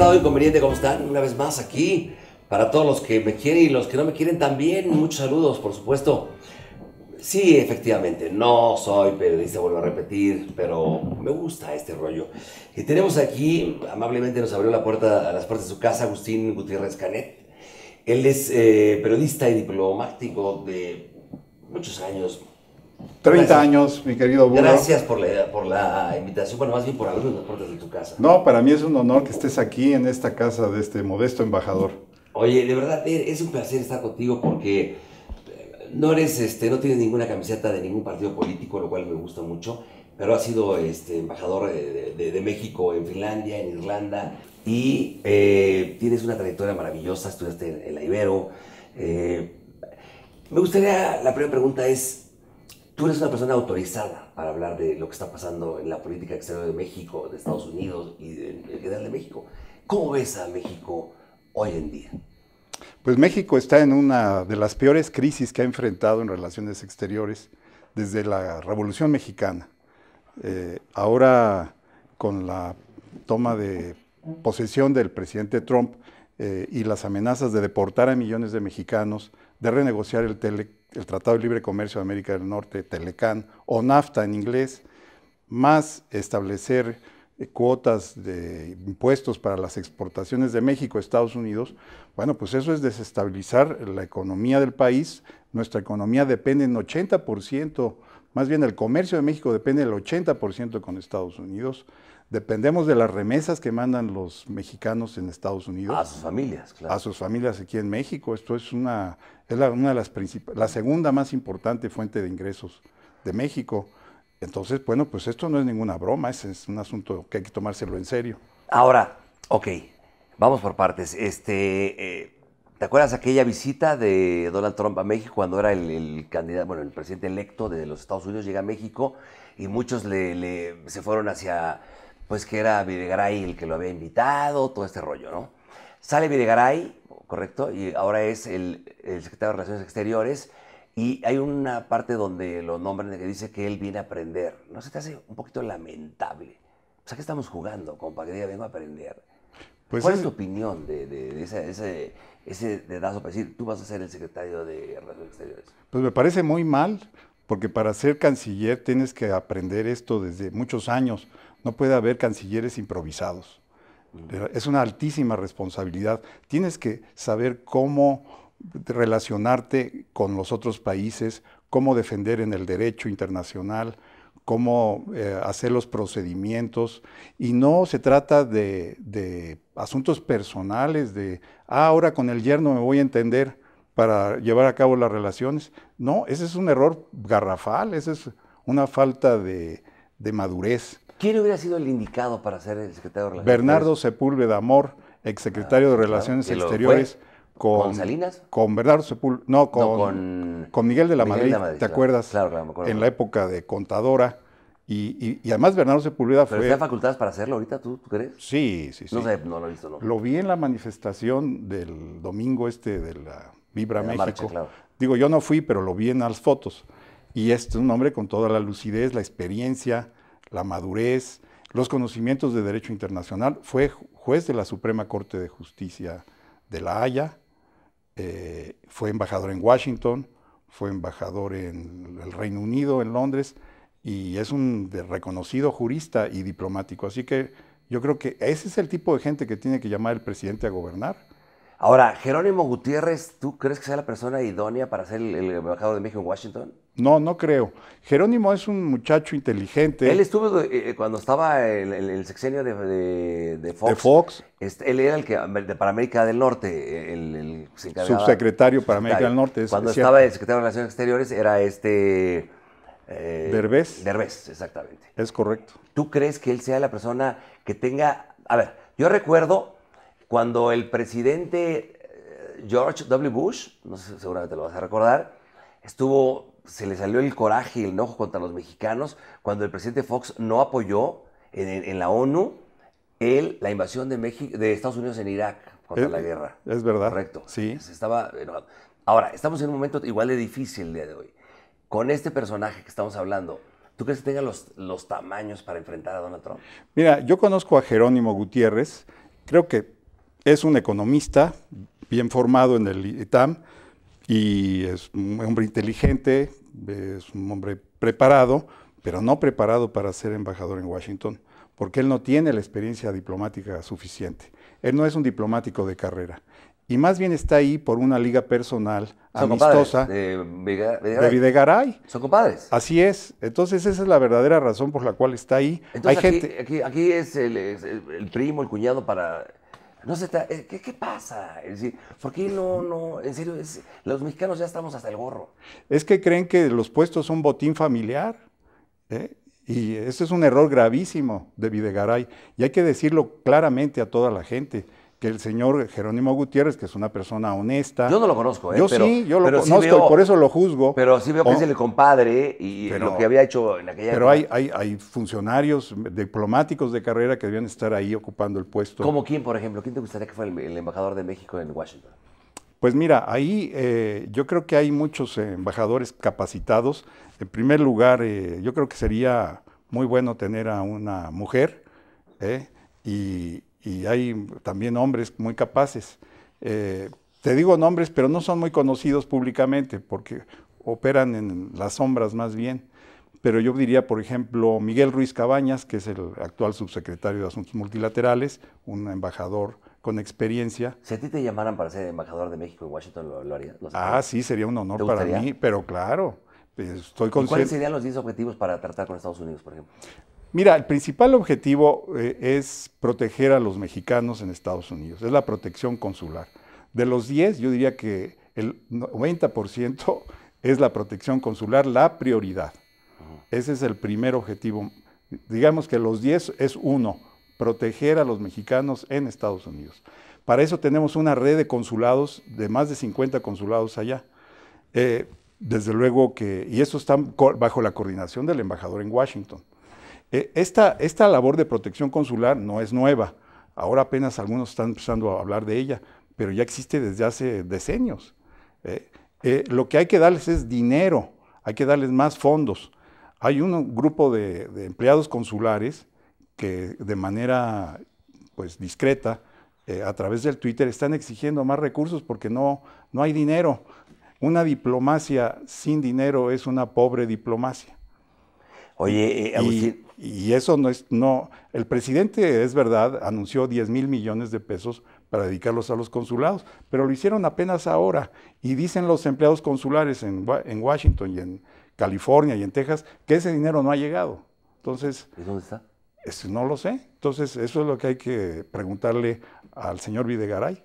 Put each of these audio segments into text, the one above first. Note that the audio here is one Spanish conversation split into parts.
Estado Inconveniente, ¿cómo están? Una vez más aquí, para todos los que me quieren y los que no me quieren también, muchos saludos, por supuesto. Sí, efectivamente, no soy periodista, vuelvo a repetir, pero me gusta este rollo. Y tenemos aquí, amablemente nos abrió la puerta a las puertas de su casa, Agustín Gutiérrez Canet. Él es periodista y diplomático de muchos años. 30 años, mi querido Burro. Gracias por la invitación, bueno, más bien por abrir las puertas de tu casa. No, para mí es un honor que estés aquí en esta casa de este modesto embajador. Oye, de verdad, es un placer estar contigo porque no eres, no tienes ninguna camiseta de ningún partido político, lo cual me gusta mucho, pero has sido embajador de México en Finlandia, en Irlanda, y tienes una trayectoria maravillosa, estudiaste en la Ibero. Me gustaría, la primera pregunta es, tú eres una persona autorizada para hablar de lo que está pasando en la política exterior de México, de Estados Unidos y en general de México. ¿Cómo ves a México hoy en día? Pues México está en una de las peores crisis que ha enfrentado en relaciones exteriores desde la Revolución Mexicana. Ahora, con la toma de posesión del presidente Trump y las amenazas de deportar a millones de mexicanos, de renegociar el Tratado de Libre Comercio de América del Norte, TELECAN, o NAFTA en inglés, más establecer cuotas de impuestos para las exportaciones de México a Estados Unidos, bueno, pues eso es desestabilizar la economía del país. Nuestra economía depende en 80%, más bien el comercio de México depende del 80% con Estados Unidos. Dependemos de las remesas que mandan los mexicanos en Estados Unidos. A sus familias, claro. A sus familias aquí en México. Esto es una de las principales, la segunda más importante fuente de ingresos de México. Entonces, bueno, pues esto no es ninguna broma, es un asunto que hay que tomárselo en serio. Ahora, ok, vamos por partes. ¿Te acuerdas aquella visita de Donald Trump a México cuando era el candidato, bueno, el presidente electo de los Estados Unidos? Llega a México y muchos se fueron hacia, pues que era Videgaray el que lo había invitado, todo este rollo, ¿no? Sale Videgaray, correcto, y ahora es el secretario de Relaciones Exteriores, y hay una parte donde lo nombran que dice que él viene a aprender. ¿No se te hace un poquito lamentable? O sea, ¿qué estamos jugando? Como para que diga, vengo a aprender. Pues ¿Cuál es tu opinión de ese dedazo para decir, tú vas a ser el secretario de Relaciones Exteriores? Pues me parece muy mal, porque para ser canciller tienes que aprender esto desde muchos años. No puede haber cancilleres improvisados. Es una altísima responsabilidad. Tienes que saber cómo relacionarte con los otros países, cómo defender en el derecho internacional, cómo hacer los procedimientos, y no se trata de asuntos personales, ahora con el yerno me voy a entender para llevar a cabo las relaciones. No, ese es un error garrafal, esa es una falta de madurez. ¿Quién hubiera sido el indicado para ser el secretario de Relaciones Bernardo Exteriores? Sepúlveda Amor, exsecretario de Relaciones Exteriores. ¿Con Salinas? Con Bernardo Sepúlveda, no, con Miguel de la Madrid, ¿te acuerdas? Claro, me acuerdo. En la época de Contadora. Y además Bernardo Sepúlveda ¿Pero fue... ¿Pero facultades para hacerlo ahorita, tú crees? Sí. No sé, no lo he visto, no. Lo vi en la manifestación del domingo de la Vibra México. Marcha, claro. Digo, yo no fui, pero lo vi en las fotos. Y es un hombre con toda la lucidez, la experiencia, la madurez, los conocimientos de derecho internacional. Fue juez de la Suprema Corte de Justicia de La Haya, fue embajador en Washington, fue embajador en el Reino Unido, en Londres, y es un reconocido jurista y diplomático. Así que yo creo que ese es el tipo de gente que tiene que llamar el presidente a gobernar. Ahora, Jerónimo Gutiérrez, ¿tú crees que sea la persona idónea para ser el embajador de México en Washington? No creo. Jerónimo es un muchacho inteligente. Él estuvo cuando estaba en el sexenio de Fox. De Fox. Él era el que, para América del Norte, el se encargaba, subsecretario para América del Norte. Cuando estaba el secretario de Relaciones Exteriores era Derbez. Derbez, exactamente. Es correcto. ¿Tú crees que él sea la persona que tenga... A ver, yo recuerdo cuando el presidente George W. Bush, no sé, seguramente lo vas a recordar, se le salió el coraje y el enojo contra los mexicanos cuando el presidente Fox no apoyó en la ONU la invasión de Estados Unidos en Irak contra la guerra. Es verdad. Correcto. Sí. Se estaba enojado. Ahora, estamos en un momento igual de difícil el día de hoy. Con este personaje que estamos hablando, ¿tú crees que tenga los tamaños para enfrentar a Donald Trump? Mira, yo conozco a Jerónimo Gutiérrez, creo que Es un economista bien formado en el ITAM y es un hombre inteligente, es un hombre preparado, pero no preparado para ser embajador en Washington, porque él no tiene la experiencia diplomática suficiente. Él no es un diplomático de carrera. Y más bien está ahí por una liga personal, Son amistosa, compadres de Videgaray. Son compadres. Así es. Entonces esa es la verdadera razón por la cual está ahí. Entonces Hay aquí, gente... aquí es el primo, el cuñado para... No sé, ¿qué pasa? Es decir, ¿por qué no, en serio, los mexicanos ya estamos hasta el gorro? Es que creen que los puestos son botín familiar, ¿eh? Y ese es un error gravísimo de Videgaray. Y hay que decirlo claramente a toda la gente, que el señor Jerónimo Gutiérrez, que es una persona honesta... Yo no lo conozco, Yo pero, sí, yo lo pero sí conozco veo, y por eso lo juzgo. pero sí veo que es el compadre y pero- lo que había hecho en aquella Pero época. hay funcionarios diplomáticos de carrera que debían estar ahí ocupando el puesto. ¿Como quién, por ejemplo? ¿Quién te gustaría que fuera el embajador de México en Washington? Pues mira, ahí yo creo que hay muchos embajadores capacitados. En primer lugar, yo creo que sería muy bueno tener a una mujer, y hay también hombres muy capaces. Te digo nombres, pero no son muy conocidos públicamente porque operan en las sombras más bien. Pero yo diría, por ejemplo, Miguel Ruiz Cabañas, que es el actual subsecretario de Asuntos Multilaterales, un embajador con experiencia. Si a ti te llamaran para ser embajador de México en Washington, ¿lo harías? Sí, sería un honor ¿Te para gustaría? mí, pero claro, estoy ¿Y cuáles consciente. serían los 10 objetivos para tratar con Estados Unidos, por ejemplo? Mira, el principal objetivo es proteger a los mexicanos en Estados Unidos, es la protección consular. De los 10, yo diría que el 90% es la protección consular, la prioridad. Ese es el primer objetivo. Digamos que los 10 es uno, proteger a los mexicanos en Estados Unidos. Para eso tenemos una red de consulados, de más de 50 consulados allá. Desde luego que, y eso está bajo la coordinación del embajador en Washington. Esta labor de protección consular no es nueva. Ahora apenas algunos están empezando a hablar de ella, pero ya existe desde hace decenios. Lo que hay que darles es dinero, hay que darles más fondos. Hay un grupo de empleados consulares que de manera pues discreta, a través del Twitter, están exigiendo más recursos porque no hay dinero. Una diplomacia sin dinero es una pobre diplomacia. Oye, Agustín. Y eso el presidente, es verdad, anunció 10,000 millones de pesos para dedicarlos a los consulados, pero lo hicieron apenas ahora. Y dicen los empleados consulares en Washington y en California y en Texas que ese dinero no ha llegado. Entonces, ¿Y dónde está? no lo sé. Entonces, eso es lo que hay que preguntarle al señor Videgaray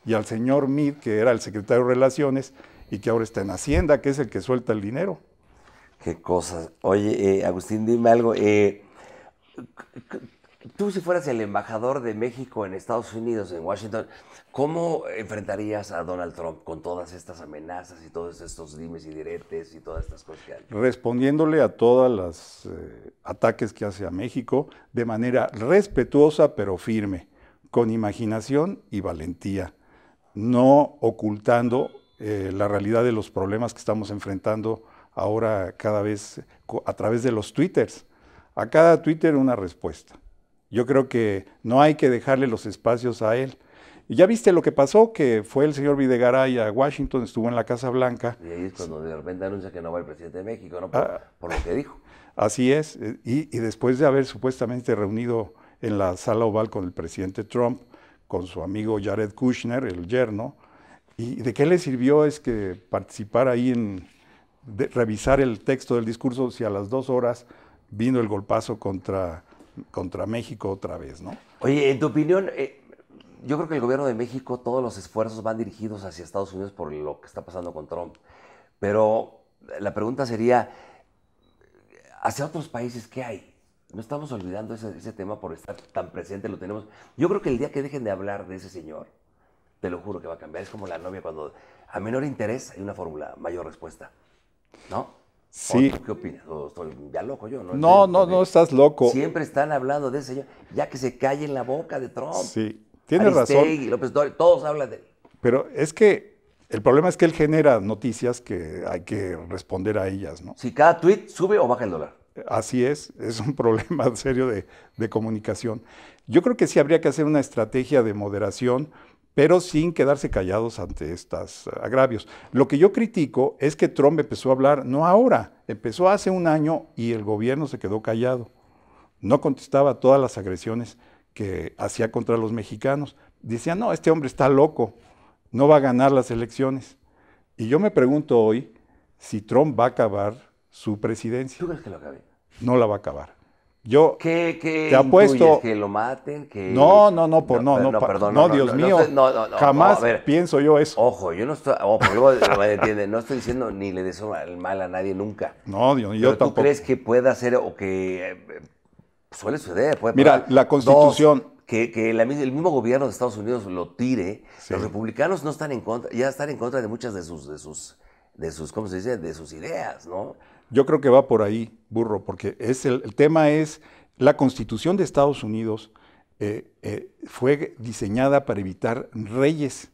y al señor Meade, que era el secretario de Relaciones y que ahora está en Hacienda, que es el que suelta el dinero. Qué cosas. Oye, Agustín, dime algo. Tú, si fueras el embajador de México en Estados Unidos, en Washington, ¿cómo enfrentarías a Donald Trump con todas estas amenazas y todos estos dimes y diretes y todas estas cosas que hay? Respondiéndole a todos los ataques que hace a México de manera respetuosa pero firme, con imaginación y valentía, no ocultando la realidad de los problemas que estamos enfrentando ahora cada vez a través de los twitters. A cada Twitter una respuesta. Yo creo que no hay que dejarle los espacios a él. Y ya viste lo que pasó, que fue el señor Videgaray a Washington, estuvo en la Casa Blanca. Y ahí es cuando de repente anuncia que no va el presidente de México, ¿no? Por lo que dijo. Así es, y después de haber supuestamente reunido en la sala oval con el presidente Trump, con su amigo Jared Kushner, el yerno, ¿y de qué le sirvió es que participara ahí revisar el texto del discurso si a las 2 horas vino el golpazo contra México otra vez, ¿no? Oye, en tu opinión, yo creo que el gobierno de México, todos los esfuerzos van dirigidos hacia Estados Unidos por lo que está pasando con Trump. Pero la pregunta sería, ¿hacia otros países qué hay? No estamos olvidando ese tema por estar tan presente, lo tenemos. Yo creo que el día que dejen de hablar de ese señor, te lo juro que va a cambiar. Es como la novia cuando a menor interés hay una fórmula, mayor respuesta, ¿no? Sí. ¿Qué opinas? ¿O estoy ya loco yo? No, estás loco. Siempre están hablando de ese señor, ya que se calle en la boca de Trump. Sí, tienes razón. López Dóriga, todos hablan de él. Pero es que el problema es que él genera noticias que hay que responder a ellas, ¿no? Si cada tweet sube o baja el dólar. Así es un problema serio de comunicación. Yo creo que sí habría que hacer una estrategia de moderación, pero sin quedarse callados ante estos agravios. Lo que yo critico es que Trump empezó a hablar, no ahora, empezó hace un año y el gobierno se quedó callado. No contestaba todas las agresiones que hacía contra los mexicanos. Decían, no, este hombre está loco, no va a ganar las elecciones. Y yo me pregunto hoy si Trump va a acabar su presidencia. ¿Tú crees que lo acabe? No la va a acabar. Yo ¿Qué te apuesto. ¿Que lo maten? Que... No, Perdón, no, Dios mío, jamás a ver, pienso yo eso. ojo, yo no estoy, luego me entiende, no estoy diciendo ni le deseo el mal a nadie nunca. No, Dios, yo Pero ¿tú tampoco. crees que pueda ser o que suele suceder? Puede Mira, pasar? la Constitución. Dos, que el mismo gobierno de Estados Unidos lo tire. Sí. Los republicanos no están en contra, ya están en contra de muchas de sus, ¿cómo se dice? De sus ideas, ¿no? Yo creo que va por ahí, burro, porque el tema es, la Constitución de Estados Unidos fue diseñada para evitar reyes.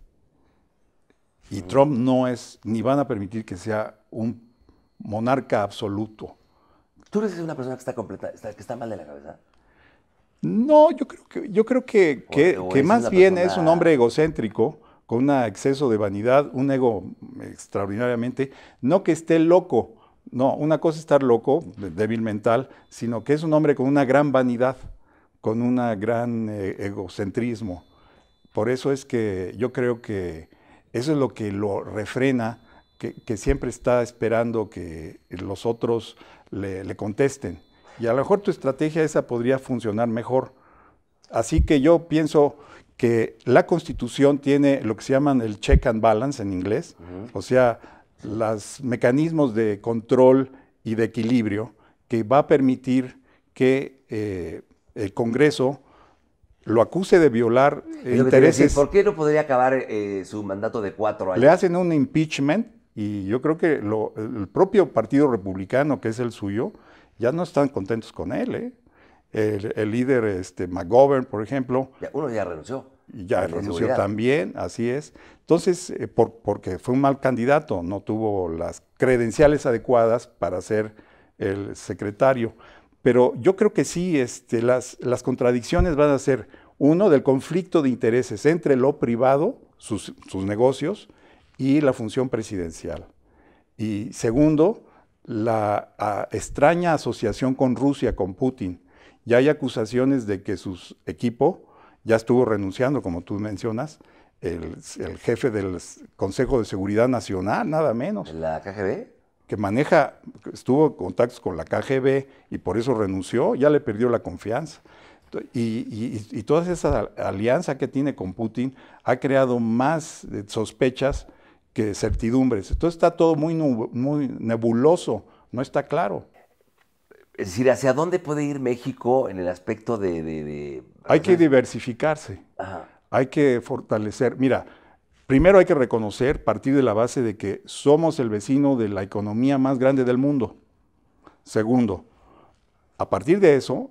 Y Trump no es, ni van a permitir que sea un monarca absoluto. ¿Tú eres una persona que está mal de la cabeza? No, yo creo que es más una bien persona... es un hombre egocéntrico, con un exceso de vanidad, un ego extraordinariamente, no que esté loco, no, una cosa es estar loco, débil mental, sino que es un hombre con una gran vanidad, con un gran egocentrismo. Por eso es que yo creo que eso es lo que lo refrena, que siempre está esperando que los otros le contesten. Y a lo mejor tu estrategia esa podría funcionar mejor. Así que yo pienso que la Constitución tiene lo que se llaman el check and balance en inglés, o sea, los mecanismos de control y de equilibrio que va a permitir que el Congreso lo acuse de violar intereses. ¿Por qué no podría acabar su mandato de 4 años? Le hacen un impeachment y yo creo que el propio Partido Republicano, que es el suyo, ya no están contentos con él, ¿eh? El líder McGovern, por ejemplo. Uno ya renunció. Ya renunció también, así es. Entonces, porque fue un mal candidato, no tuvo las credenciales adecuadas para ser el secretario. Pero yo creo que sí, las contradicciones van a ser, uno, del conflicto de intereses entre lo privado, sus negocios, y la función presidencial. Y segundo, la extraña asociación con Rusia, con Putin. Ya hay acusaciones de que su equipo ya estuvo renunciando, como tú mencionas, el jefe del Consejo de Seguridad Nacional, nada menos. ¿La KGB? Que estuvo en contactos con la KGB y por eso renunció, ya le perdió la confianza. Y toda esa alianza que tiene con Putin ha creado más sospechas que certidumbres. Entonces está todo muy nebuloso, no está claro. Es decir, ¿hacia dónde puede ir México en el aspecto Hay que diversificarse, Ajá. Hay que fortalecer. Mira, primero hay que reconocer, partir de la base de que somos el vecino de la economía más grande del mundo. Segundo, a partir de eso,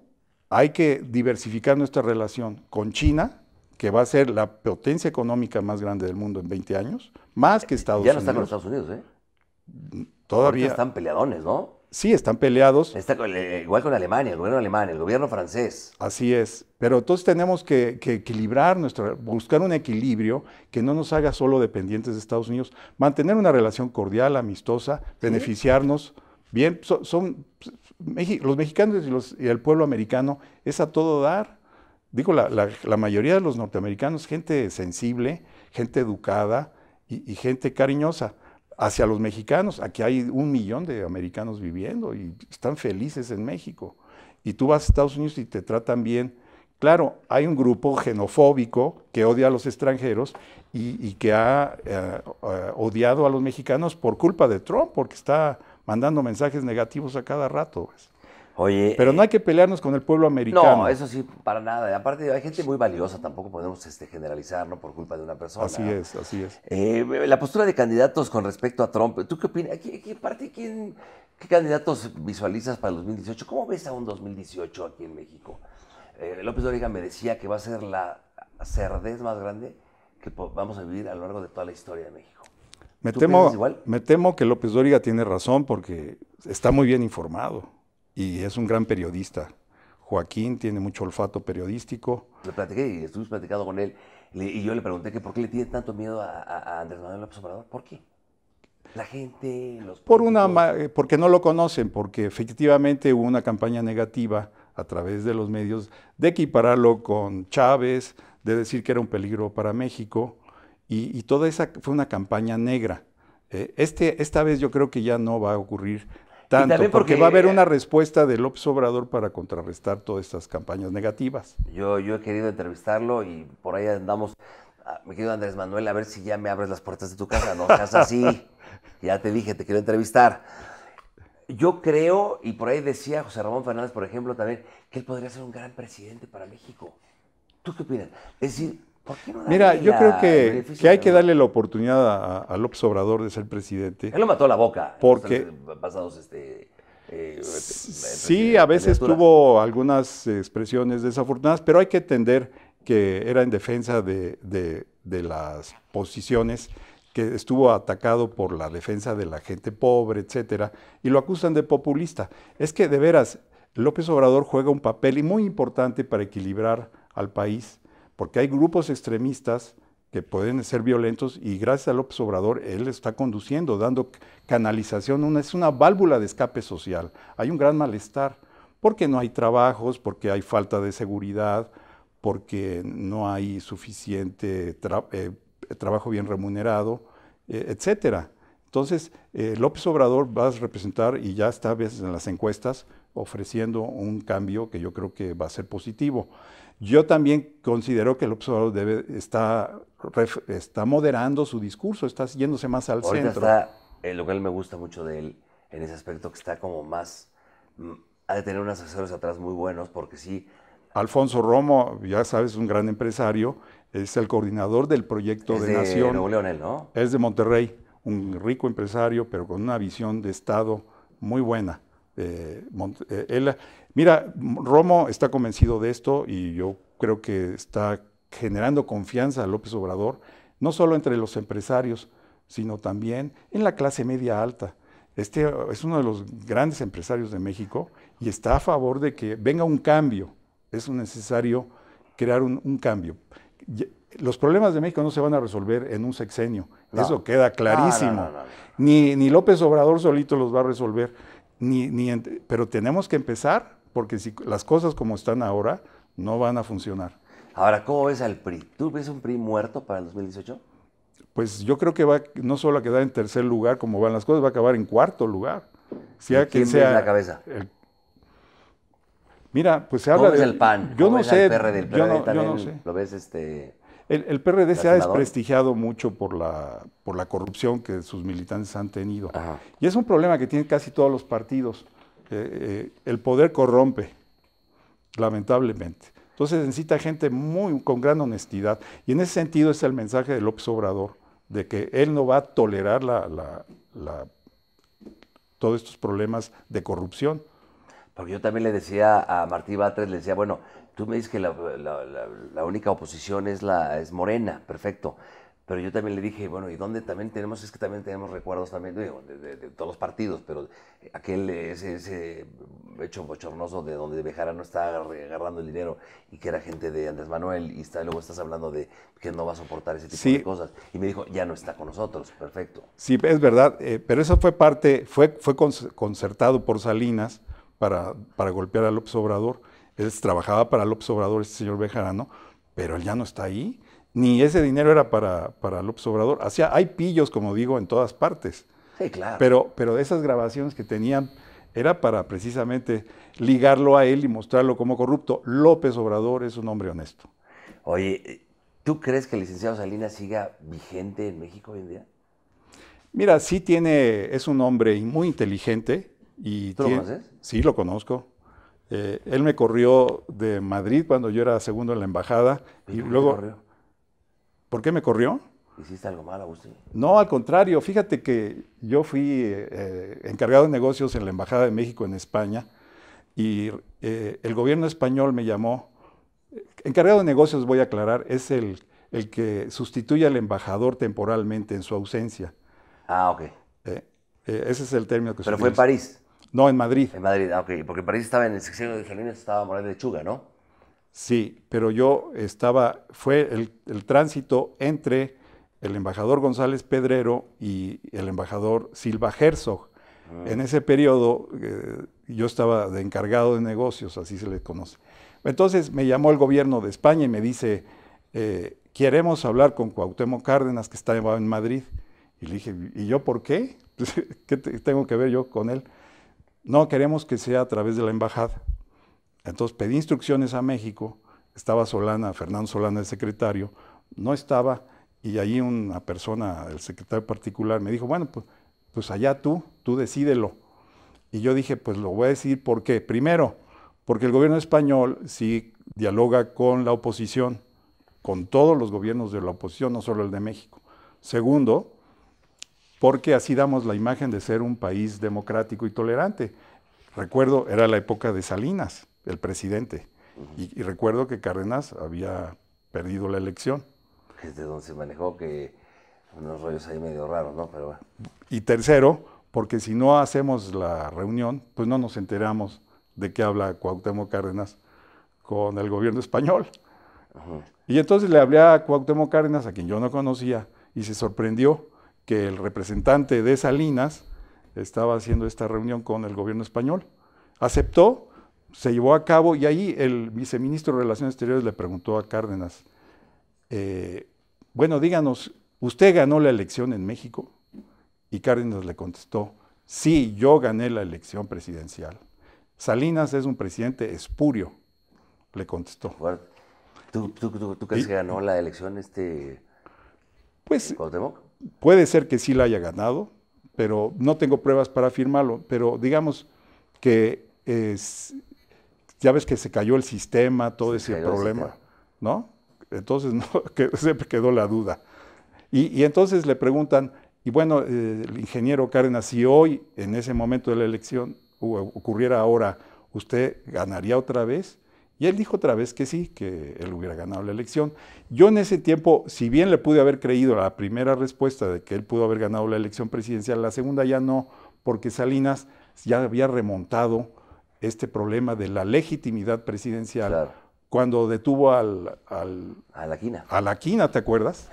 hay que diversificar nuestra relación con China, que va a ser la potencia económica más grande del mundo en 20 años, más que Estados Unidos. Ya no está con Estados Unidos, ¿eh? Todavía. Ahorita están peleadones, ¿no? Sí, están peleados. Está igual con Alemania, el gobierno alemán, el gobierno francés. Así es. Pero entonces tenemos que equilibrar buscar un equilibrio que no nos haga solo dependientes de Estados Unidos, mantener una relación cordial, amistosa, beneficiarnos. Bien, los mexicanos y el pueblo americano es a todo dar. Digo, la mayoría de los norteamericanos, gente sensible, gente educada y gente cariñosa. Hacia los mexicanos, aquí hay 1 millón de americanos viviendo y están felices en México. Y tú vas a Estados Unidos y te tratan bien. Claro, hay un grupo xenofóbico que odia a los extranjeros y que ha odiado a los mexicanos por culpa de Trump, porque está mandando mensajes negativos a cada rato. Pues. Oye, pero no hay que pelearnos con el pueblo americano. No, eso sí, para nada. Aparte, hay gente muy valiosa, tampoco podemos generalizar, ¿no? Por culpa de una persona. Así es, así es. La postura de candidatos con respecto a Trump, ¿tú qué opinas? ¿Qué candidatos visualizas para el 2018? ¿Cómo ves a un 2018 aquí en México? López Dóriga me decía que va a ser la cerdez más grande que vamos a vivir a lo largo de toda la historia de México. Me temo que López Dóriga tiene razón porque está muy bien informado. y es un gran periodista. Joaquín tiene mucho olfato periodístico. Le platiqué y estuvimos platicando con él y yo le pregunté que por qué le tiene tanto miedo a Andrés Manuel López Obrador. ¿Por qué? La gente, los políticos. Porque no lo conocen, porque efectivamente hubo una campaña negativa a través de los medios de equipararlo con Chávez, de decir que era un peligro para México, y toda esa fue una campaña negra. Esta vez yo creo que ya no va a ocurrir tanto, porque va a haber una respuesta de López Obrador para contrarrestar todas estas campañas negativas. Yo he querido entrevistarlo y por ahí andamos. Mi querido Andrés Manuel, a ver si ya me abres las puertas de tu casa. No seas así. Ya te dije, te quiero entrevistar. Yo creo, y por ahí decía José Ramón Fernández, por ejemplo, también, que él podría ser un gran presidente para México. ¿Tú qué opinas? Es decir, ¿por qué no darle Mira, yo creo que hay que darle la oportunidad a López Obrador de ser presidente. Él lo mató a la boca. Porque pasados sí, a veces tuvo algunas expresiones desafortunadas, pero hay que entender que era en defensa de las posiciones, que estuvo atacado por la defensa de la gente pobre, etcétera, y lo acusan de populista. Es que de veras, López Obrador juega un papel muy importante para equilibrar al país, porque hay grupos extremistas que pueden ser violentos y gracias a López Obrador él está conduciendo, dando canalización, es una válvula de escape social. Hay un gran malestar, porque no hay trabajos, porque hay falta de seguridad, porque no hay suficiente trabajo bien remunerado, etcétera. Entonces, López Obrador va a representar, y ya está a veces en las encuestas, ofreciendo un cambio que yo creo que va a ser positivo. Yo también considero que López Obrador está moderando su discurso, está yéndose más al Ahorita centro. Está, lo que me gusta mucho de él, en ese aspecto, que está como más, ha de tener unos asesores atrás muy buenos, porque sí. Alfonso Romo, ya sabes, un gran empresario, es el coordinador del proyecto de Nación. Es de Nuevo León, ¿no? Es de Monterrey, un rico empresario, pero con una visión de Estado muy buena. Mira, Romo está convencido de esto y yo creo que está generando confianza a López Obrador, no solo entre los empresarios, sino también en la clase media alta. Este es uno de los grandes empresarios de México y está a favor de que venga un cambio. Es necesario crear un cambio. Los problemas de México no se van a resolver en un sexenio, no. Eso queda clarísimo. No. Ni López Obrador solito los va a resolver, pero tenemos que empezar, porque si las cosas como están ahora no van a funcionar. Ahora, ¿cómo ves al PRI? ¿Tú ves un PRI muerto para el 2018? Pues yo creo que va no solo a quedar en tercer lugar como van las cosas, va a acabar en cuarto lugar. Sea ¿Quién sea en la cabeza? Mira, pues se habla ¿Cómo ves el PAN? Yo no sé. El PRD? ¿El PRD yo no sé. ¿Lo ves El PRD se ha desprestigiado mucho por la corrupción que sus militantes han tenido. Ajá. Y es un problema que tienen casi todos los partidos. El poder corrompe, lamentablemente. Entonces necesita gente con gran honestidad. Y en ese sentido es el mensaje de López Obrador, de que él no va a tolerar todos estos problemas de corrupción. Porque yo también le decía a Martí Batres, le decía, bueno, tú me dices que la única oposición es Morena, perfecto. Pero yo también le dije, bueno, ¿y dónde también tenemos? Es que también tenemos recuerdos también de todos los partidos, pero ese hecho bochornoso de donde Bejarano está agarrando el dinero y que era gente de Andrés Manuel, y luego estás hablando de que no va a soportar ese tipo de cosas. Y me dijo, ya no está con nosotros, perfecto. Sí, es verdad, pero eso fue concertado por Salinas para golpear a López Obrador. Él trabajaba para López Obrador, este señor Bejarano, pero él ya no está ahí. Ni ese dinero era para López Obrador. Hay pillos, como digo, en todas partes. Sí, claro. Pero esas grabaciones que tenían era para precisamente ligarlo a él y mostrarlo como corrupto. López Obrador es un hombre honesto. Oye, ¿tú crees que el licenciado Salinas siga vigente en México hoy en día? Mira, sí es un hombre muy inteligente. ¿Tú lo conoces? Sí, lo conozco. Él me corrió de Madrid cuando yo era segundo en la embajada. ¿Y luego te corrió? ¿Por qué me corrió? ¿Hiciste algo mal, Agustín? No, al contrario. Fíjate que yo fui encargado de negocios en la Embajada de México en España y el gobierno español me llamó. Encargado de negocios, voy a aclarar, es el que sustituye al embajador temporalmente en su ausencia. Ah, ok. Ese es el término que se ¿Pero fue en París? No, en Madrid. En Madrid, ok, porque en París estaba en el sexenio de Salinas, estaba Morales de Lechuga, ¿no? Sí, pero yo estaba, fue el tránsito entre el embajador González Pedrero y el embajador Silva Herzog. En ese periodo yo estaba de encargado de negocios, así se le conoce. Entonces me llamó el gobierno de España y me dice, queremos hablar con Cuauhtémoc Cárdenas, que está en Madrid. Y le dije, ¿y yo por qué? ¿Qué tengo que ver yo con él? No, queremos que sea a través de la embajada. Entonces pedí instrucciones a México, estaba Solana, Fernando Solana, el secretario, no estaba, y allí una persona, el secretario particular, me dijo, bueno, pues allá tú decídelo. Y yo dije, pues lo voy a decir, ¿por qué? Primero, porque el gobierno español sí dialoga con la oposición, con todos los gobiernos de la oposición, no solo el de México. Segundo, porque así damos la imagen de ser un país democrático y tolerante. Recuerdo, era la época de Salinas, el presidente, y recuerdo que Cárdenas había perdido la elección. Es de donde se manejó que unos rollos ahí medio raros, ¿no? Pero bueno. Y tercero, porque si no hacemos la reunión, pues no nos enteramos de qué habla Cuauhtémoc Cárdenas con el gobierno español. Y entonces le hablé a Cuauhtémoc Cárdenas, a quien yo no conocía, y se sorprendió que el representante de Salinas estaba haciendo esta reunión con el gobierno español. Aceptó, se llevó a cabo, y ahí el viceministro de Relaciones Exteriores le preguntó a Cárdenas, bueno, díganos, ¿usted ganó la elección en México? Y Cárdenas le contestó, sí, yo gané la elección presidencial. Salinas es un presidente espurio, le contestó. Fuerte. ¿Tú crees que ganó la elección Pues Cuauhtémoc? puede ser que sí la haya ganado, pero no tengo pruebas para afirmarlo, pero digamos que ya ves que se cayó el sistema, todo ese problema, ¿no? Entonces no, siempre quedó la duda. Y entonces le preguntan, y bueno, el ingeniero Cárdenas, si hoy, en ese momento de la elección, ocurriera ahora, ¿usted ganaría otra vez? Y él dijo otra vez que sí, que él hubiera ganado la elección. Yo en ese tiempo, si bien le pude haber creído la primera respuesta de que él pudo haber ganado la elección presidencial, la segunda ya no, porque Salinas ya había remontado este problema de la legitimidad presidencial, claro, cuando detuvo a la Quina, ¿te acuerdas?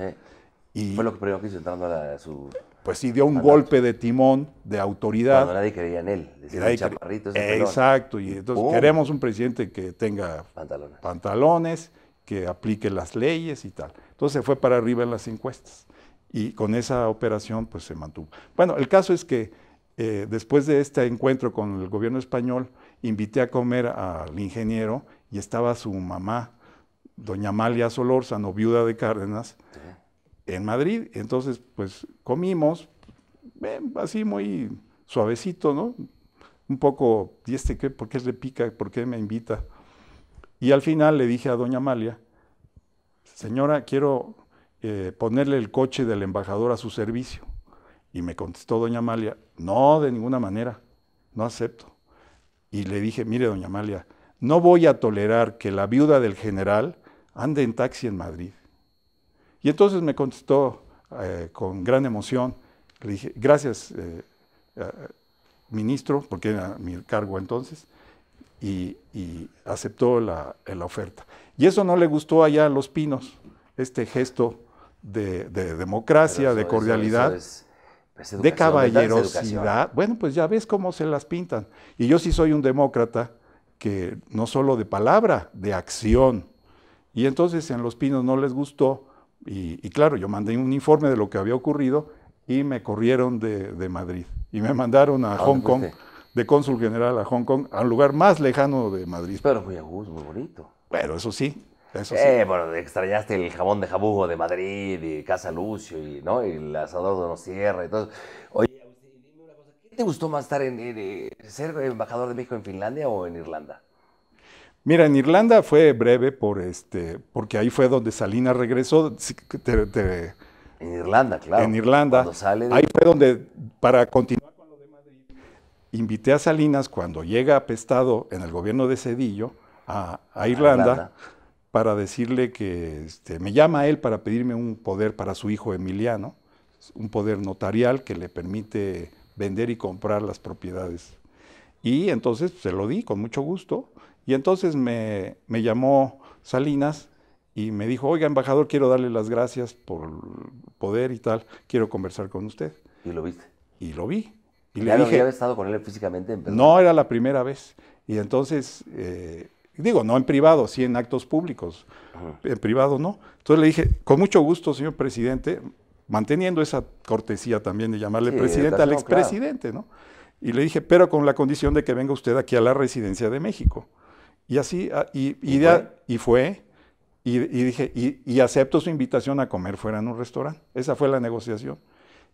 Y fue lo que primero que hizo entrando a su... Pues sí, dio un golpe de timón, de autoridad. Cuando nadie creía en él. Decía, chaparrito, exacto, y entonces queremos un presidente que tenga pantalones, que aplique las leyes y tal. Entonces se fue para arriba en las encuestas. Y con esa operación pues se mantuvo. Bueno, el caso es que después de este encuentro con el gobierno español, invité a comer al ingeniero y estaba su mamá, doña Amalia Solórzano, viuda de Cárdenas, en Madrid. Entonces, pues comimos, así muy suavecito, ¿no? Un poco, ¿y qué? ¿Por qué le pica? ¿Por qué me invita? Y al final le dije a doña Amalia, señora, quiero ponerle el coche del embajador a su servicio. Y me contestó doña Amalia, no, de ninguna manera, no acepto. Y le dije, mire, doña Amalia, no voy a tolerar que la viuda del general ande en taxi en Madrid. Y entonces me contestó con gran emoción, le dije, gracias, ministro, porque era mi cargo entonces, y aceptó la oferta. Y eso no le gustó allá a Los Pinos, este gesto de democracia, de cordialidad, de caballerosidad. Bueno, pues ya ves cómo se las pintan. Y yo sí soy un demócrata que no solo de palabra, de acción. Y entonces en Los Pinos no les gustó. Y claro, yo mandé un informe de lo que había ocurrido y me corrieron de Madrid. Y me mandaron a Hong Kong, de cónsul general a Hong Kong, a un lugar más lejano de Madrid. Pero muy a gusto, muy bonito. Pero eso sí, eso sí. Bueno, extrañaste el jamón de jabugo de Madrid y Casa Lucio y, ¿no? Y el asador de Donosierra y todo. Oye, Agustín, dime una cosa. ¿Qué te gustó más estar ser embajador de México en Finlandia o en Irlanda? Mira, en Irlanda fue breve porque ahí fue donde Salinas regresó. En Irlanda, claro. En Irlanda. Ahí fue donde, para continuar con lo de Madrid, invité a Salinas cuando llega apestado en el gobierno de Zedillo a Irlanda para decirle que me llama a él para pedirme un poder para su hijo Emiliano, un poder notarial que le permite vender y comprar las propiedades. Y entonces se lo di con mucho gusto. Y entonces me llamó Salinas y me dijo, oiga, embajador, quiero darle las gracias por el poder y tal, quiero conversar con usted. ¿Y lo viste? Y lo vi. Y le ¿Ya dije, había estado con él físicamente en persona? no era la primera vez. Y entonces, digo, no en privado, sí en actos públicos. En privado no. Entonces le dije, con mucho gusto, señor presidente, manteniendo esa cortesía también de llamarle Sí, presidente al educación, claro. expresidente, ¿no? Y le dije, pero con la condición de que venga usted aquí a la residencia de México. Y así, y fue, y dije, y acepto su invitación a comer fuera en un restaurante. Esa fue la negociación.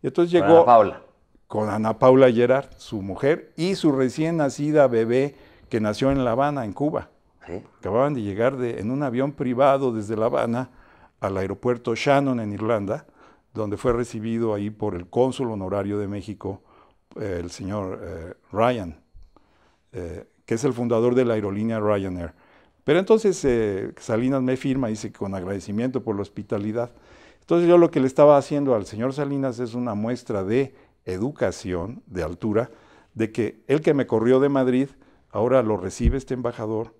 Y entonces Con llegó Ana Paula. con Ana Paula Gerard, su mujer, y su recién nacida bebé que nació en La Habana, en Cuba. Sí. Acababan de llegar en un avión privado desde La Habana al aeropuerto Shannon en Irlanda, donde fue recibido ahí por el cónsul honorario de México, el señor Ryan, que es el fundador de la aerolínea Ryanair. Pero entonces Salinas me firma, dice que con agradecimiento por la hospitalidad. Entonces yo lo que le estaba haciendo al señor Salinas es una muestra de educación, de altura, de que el que me corrió de Madrid, ahora lo recibe este embajador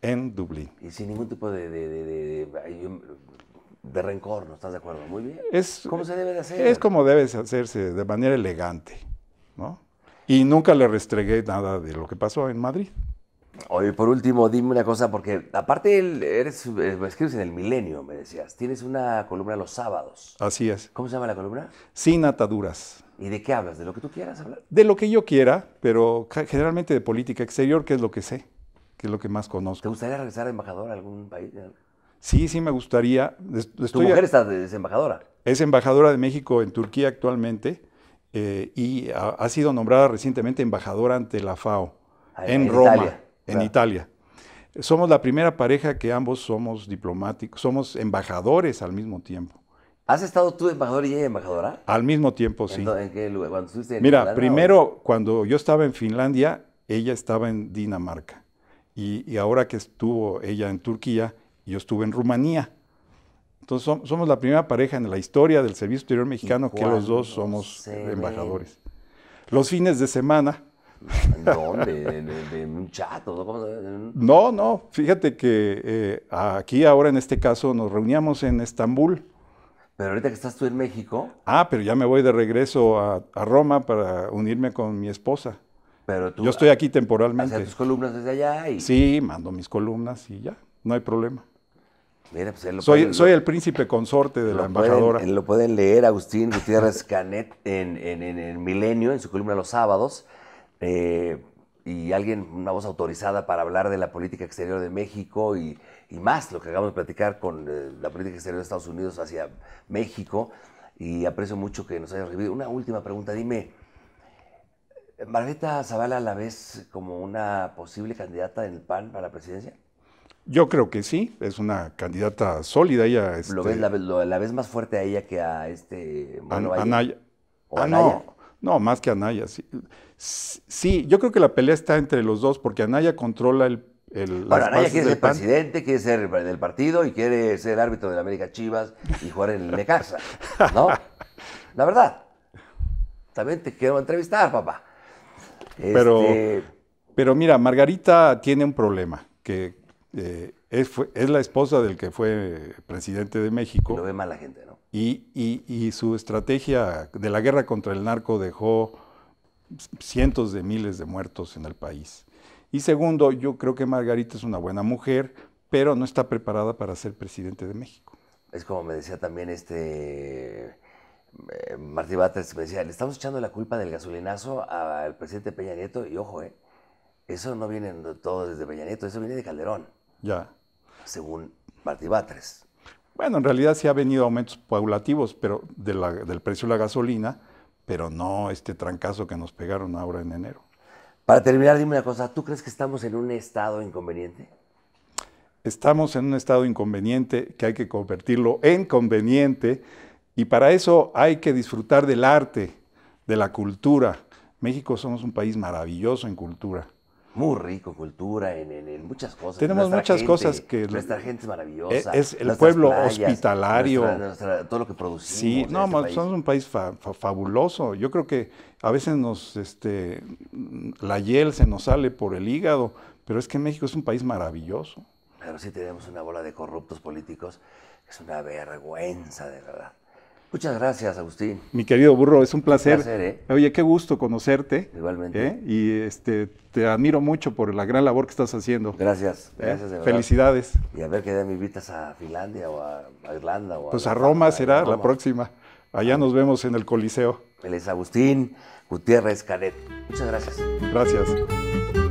en Dublín. Y sin ningún tipo de rencor, ¿no estás de acuerdo? Muy bien. ¿Cómo se debe de hacer? Es como debe hacerse, de manera elegante, ¿no? Y nunca le restregué nada de lo que pasó en Madrid. Oye, por último, dime una cosa, porque aparte escribes en El Milenio, me decías. Tienes una columna los sábados. Así es. ¿Cómo se llama la columna? Sin ataduras. ¿Y de qué hablas? ¿De lo que tú quieras hablar? De lo que yo quiera, pero generalmente de política exterior, que es lo que sé, que es lo que más ¿Te conozco. gustaría regresar de embajador a algún país? Sí, sí me gustaría. Tu mujer es embajadora. Es embajadora de México en Turquía actualmente y ha sido nombrada recientemente embajadora ante la FAO en Roma, Italia. en Italia. Somos la primera pareja que ambos somos diplomáticos, somos embajadores al mismo tiempo. ¿Has estado tú de embajador y ella embajadora? Al mismo tiempo, sí. ¿En qué lugar? ¿Cuando estuviste en Mira, Irlanda, primero, cuando yo estaba en Finlandia, ella estaba en Dinamarca. Y ahora que estuvo ella en Turquía, yo estuve en Rumanía. Entonces somos la primera pareja en la historia del Servicio Exterior Mexicano que los dos somos embajadores. Los fines de semana. ¿En dónde? ¿En un chat? No, fíjate que aquí ahora en este caso nos reuníamos en Estambul. Pero ahorita que estás tú en México. Pero ya me voy de regreso a Roma para unirme con mi esposa. Pero tú, yo estoy aquí temporalmente. ¿Haces tus columnas desde allá? Sí, mando mis columnas y ya, no hay problema. Mira, pues soy el príncipe consorte de la embajadora. Lo pueden leer Agustín Gutiérrez Canet en Milenio, en su columna los sábados. Y una voz autorizada para hablar de la política exterior de México y más, lo que acabamos de platicar con la política exterior de Estados Unidos hacia México. Y aprecio mucho que nos hayas recibido. Una última pregunta, dime, ¿Margarita Zavala la ves como una posible candidata en el PAN para la presidencia? Yo creo que sí, es una candidata sólida. Ella, ¿La ves más fuerte a ella que a Anaya? Anaya? No, más que Anaya. Sí, yo creo que la pelea está entre los dos, porque Anaya controla Anaya quiere ser presidente, quiere ser del partido y quiere ser árbitro de la América Chivas y jugar en el Necaxa, ¿no? La verdad. También te quiero entrevistar, papá. Pero mira, Margarita tiene un problema, que es la esposa del que fue presidente de México. Y lo ve mal la gente, ¿no? Y su estrategia de la guerra contra el narco dejó cientos de miles de muertos en el país. Y segundo, yo creo que Margarita es una buena mujer, pero no está preparada para ser presidente de México. Es como me decía también Martí Batres, me decía, le estamos echando la culpa del gasolinazo al presidente Peña Nieto, y ojo, eso no viene todo desde Peña Nieto, eso viene de Calderón. Ya. Según Martí Batres. Bueno, en realidad sí ha venido aumentos paulativos del precio de la gasolina, pero no este trancazo que nos pegaron ahora en enero. Para terminar, dime una cosa, ¿tú crees que estamos en un estado inconveniente? Estamos en un estado inconveniente que hay que convertirlo en conveniente, y para eso hay que disfrutar del arte, de la cultura. México somos un país maravilloso en cultura. muy rico en cultura, en muchas cosas. Tenemos muchas cosas que... Nuestra gente es maravillosa. Es el nuestras pueblo playas, hospitalario. todo lo que producimos. Sí, no, en este país. somos un país fabuloso. Yo creo que a veces la hiel se nos sale por el hígado, pero es que México es un país maravilloso. Pero sí tenemos una bola de corruptos políticos. Es una vergüenza, de verdad. Muchas gracias, Agustín. Mi querido Burro, es un placer. Un placer, Oye, qué gusto conocerte. Igualmente. Y te admiro mucho por la gran labor que estás haciendo. Gracias, gracias de verdad. Felicidades. Y a ver qué día me invitas a Finlandia o a Irlanda. Pues a Roma será la próxima. Allá nos vemos en el Coliseo. Él es Agustín Gutiérrez Canet. Muchas gracias. Gracias.